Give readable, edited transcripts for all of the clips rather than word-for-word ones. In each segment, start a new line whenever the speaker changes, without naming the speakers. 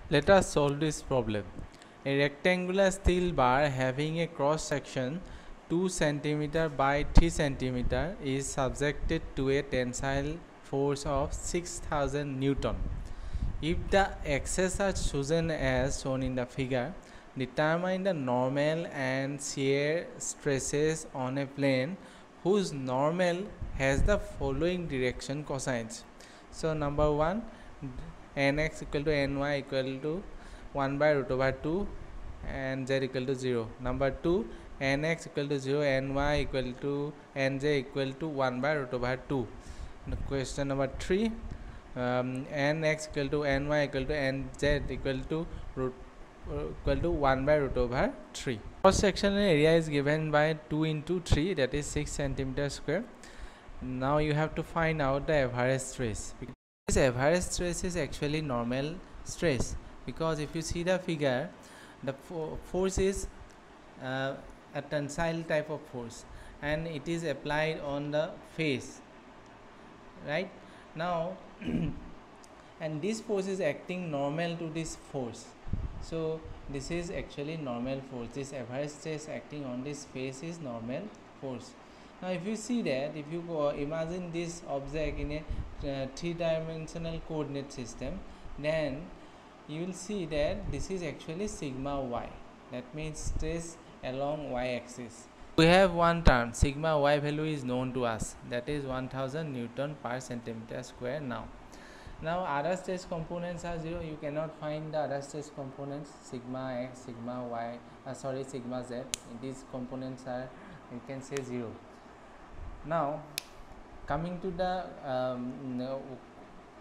Let us solve this problem. A rectangular steel bar having a cross section 2 cm by 3 cm is subjected to a tensile force of 6000 Newton. If the axes are chosen as shown in the figure, determine the normal and shear stresses on a plane whose normal has the following direction cosines. So number 1, nx equal to ny equal to 1 by root over 2 and z equal to 0. Number 2, nx equal to 0, ny equal to nj equal to 1 by root over 2. Question number 3, nx equal to ny equal to nz equal to root equal to 1 by root over 3. Cross sectional area is given by 2 into 3, that is 6 centimeter square. Now you have to find out the average stress. This average stress is actually normal stress, because if you see the figure, the force is a tensile type of force and it is applied on the face, right? Now and this force is acting normal to this force, so this is actually normal force. This average stress acting on this face is normal force. Now if you see that, if you imagine this object in a three-dimensional coordinate system, then you will see that this is actually sigma y, that means stress along y-axis. We have one term, sigma y value is known to us, that is 1000 Newton per centimeter square. Now other stress components are 0. You cannot find the other stress components, sigma x, sigma y, sigma z. These components are, you can say, 0. Now coming to the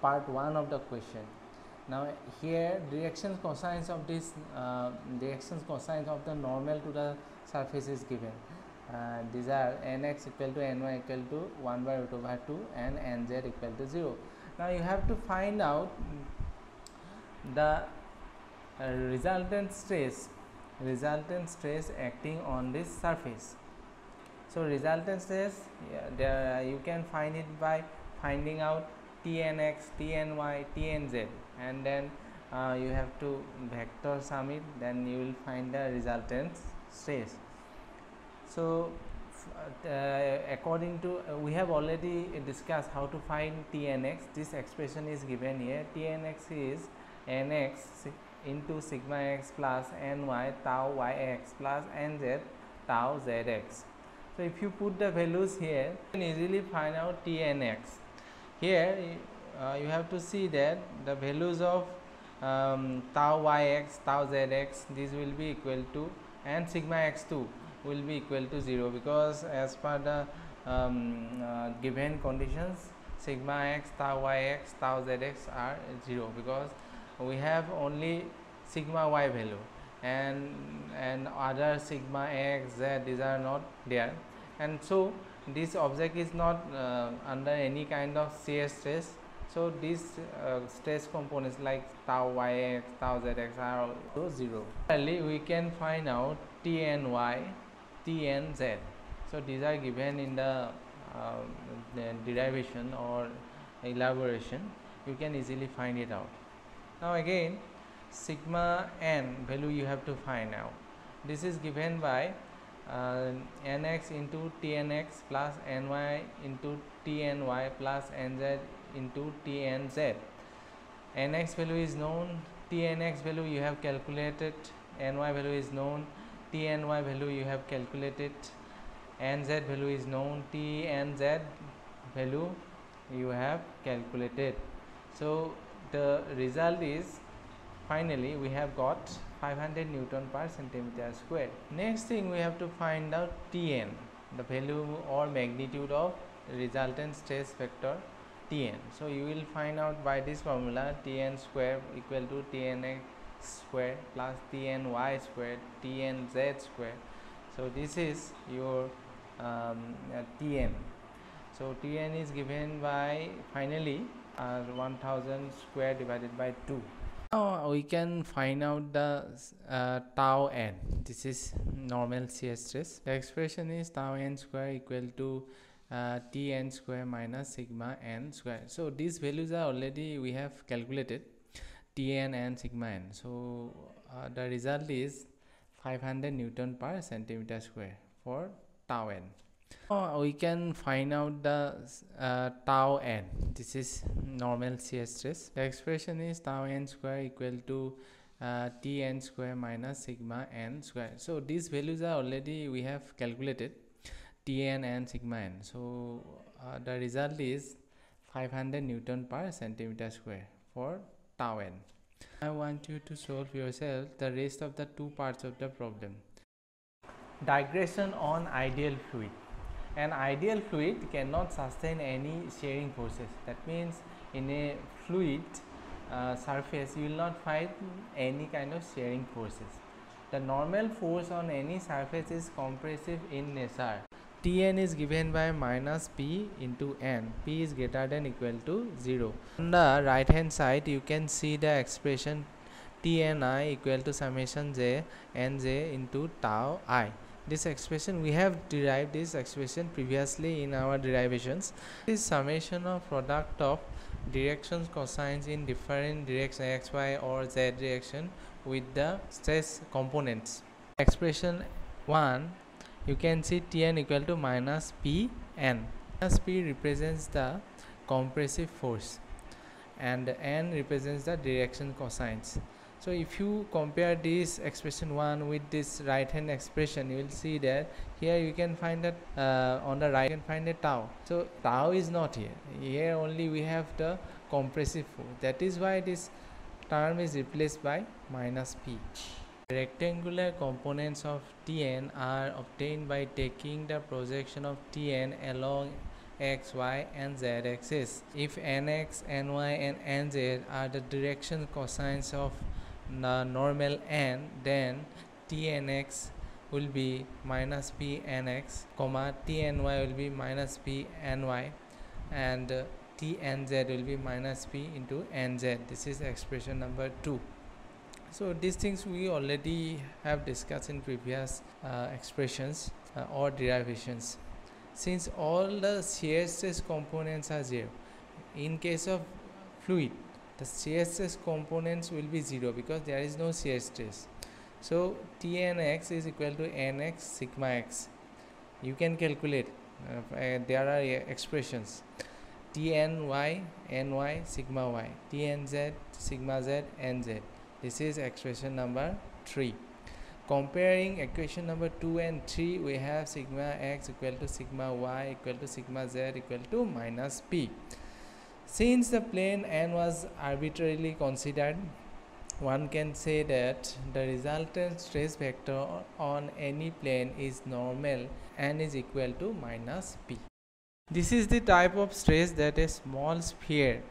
part 1 of the question. Now here direction cosines of this cosines of the normal to the surface is given. These are nx equal to ny equal to 1 by root over 2 and nz equal to 0. Now you have to find out the resultant stress acting on this surface. So resultant stress, you can find it by finding out Tnx, Tny, Tnz, and then you have to vector sum it, then you will find the resultant stress. So according to we have already discussed how to find Tnx. This expression is given here. Tnx is nx into sigma x plus ny tau yx plus nz tau zx. So if you put the values here, you can easily find out Tnx. Here you have to see that the values of tau yx, tau zx, these will be equal to, and sigma x2 will be equal to 0, because as per the given conditions, sigma x, tau yx, tau zx are 0, because we have only sigma y value, and other sigma x, z, these are not there, and so this object is not under any kind of shear stress. So these stress components like tau yx, tau zx are also 0. Finally, we can find out Tny, Tnz. So these are given in the derivation or elaboration. You can easily find it out. Now again, sigma n value you have to find out. This is given by nx into Tnx plus ny into Tny plus nz into Tnz. Nx value is known, Tnx value you have calculated, ny value is known, Tny value you have calculated, nz value is known, Tnz value you have calculated. So the result is, finally we have got 500 Newton per centimeter square. Next thing, we have to find out Tn, the value or magnitude of resultant stress vector Tn. So you will find out by this formula, Tn square equal to Tnx square plus Tny square Tnz square. So this is your Tn. So Tn is given by, finally, 1000 square divided by 2. Now we can find out the tau n. This is normal shear stress. The expression is tau n square equal to Tn square minus sigma n square. So these values are already we have calculated. Tn and sigma n. So the result is 500 Newton per centimeter square for tau n. We can find out the tau n. This is normal shear stress. The expression is tau n square equal to Tn square minus sigma n square. So these values are already we have calculated, Tn and sigma n. So the result is 500 Newton per centimeter square for tau n. I want you to solve yourself the rest of the two parts of the problem. Digression on ideal fluid. An ideal fluid cannot sustain any shearing forces. That means in a fluid surface you will not find any kind of shearing forces. The normal force on any surface is compressive in nature. Tn is given by minus p into n. P is greater than equal to 0. On the right hand side you can see the expression Tni equal to summation j nj into tau I. This expression we have derived this expression previously in our derivations. This summation of product of directions cosines in different directions x, y or z direction with the stress components. Expression 1 you can see Tn equal to minus Pn. Minus P represents the compressive force and n represents the direction cosines. So if you compare this expression 1 with this right hand expression, you will see that here you can find that on the right you can find a tau. So tau is not here. Here only we have the compressive force. That is why this term is replaced by minus P. Rectangular components of Tn are obtained by taking the projection of Tn along x, y and z axis. If nx, ny and nz are the direction cosines of the normal n, then Tnx will be minus Pnx, Tny will be minus Pny and Tnz will be minus P into nz. This is expression number 2. So these things we already have discussed in previous expressions or derivations. Since all the shear stress components are 0, in case of fluid the shear stress components will be 0 because there is no shear stress. So Tnx is equal to nx sigma x. You can calculate, there are expressions Tny ny sigma y, Tnz sigma z nz. This is expression number 3. Comparing equation number 2 and 3, we have sigma x equal to sigma y equal to sigma z equal to minus p. Since the plane n was arbitrarily considered, one can say that the resultant stress vector on any plane is normal and is equal to minus p. This is the type of stress that a small sphere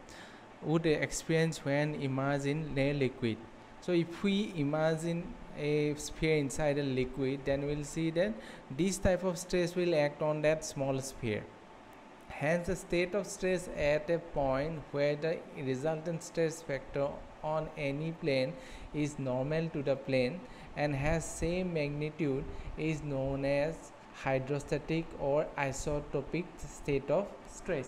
would experience when immersed in a liquid. So if we imagine a sphere inside a liquid, then we will see that this type of stress will act on that small sphere. Hence the state of stress at a point where the resultant stress vector on any plane is normal to the plane and has same magnitude is known as hydrostatic or isotopic state of stress.